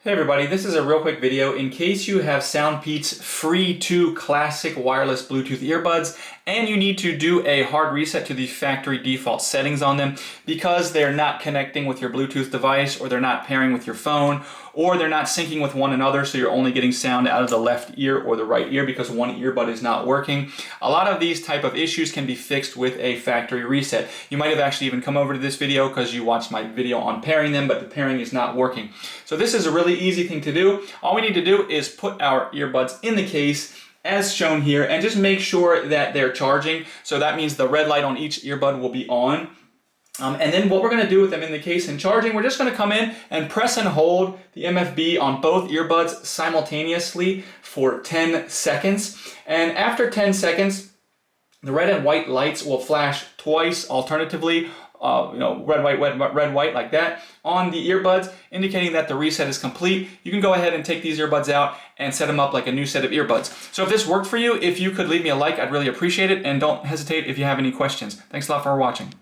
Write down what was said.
Hey everybody, this is a real quick video in case you have SoundPEATS Free2 Classic Wireless Bluetooth Earbuds and you need to do a hard reset to the factory default settings on them because they're not connecting with your Bluetooth device, or they're not pairing with your phone, or they're not syncing with one another, so you're only getting sound out of the left ear or the right ear because one earbud is not working. A lot of these type of issues can be fixed with a factory reset. You might have actually even come over to this video because you watched my video on pairing them, but the pairing is not working. So this is a really easy thing to do. All we need to do is put our earbuds in the case as shown here and just make sure that they're charging. So that means the red light on each earbud will be on. And then what we're going to do with them in the case and charging, we're just going to come in and press and hold the MFB on both earbuds simultaneously for 10 seconds. And after 10 seconds, the red and white lights will flash twice, alternatively, red, white, like that, on the earbuds, indicating that the reset is complete. You can go ahead and take these earbuds out and set them up like a new set of earbuds. So if this worked for you, if you could leave me a like, I'd really appreciate it. And don't hesitate if you have any questions. Thanks a lot for watching.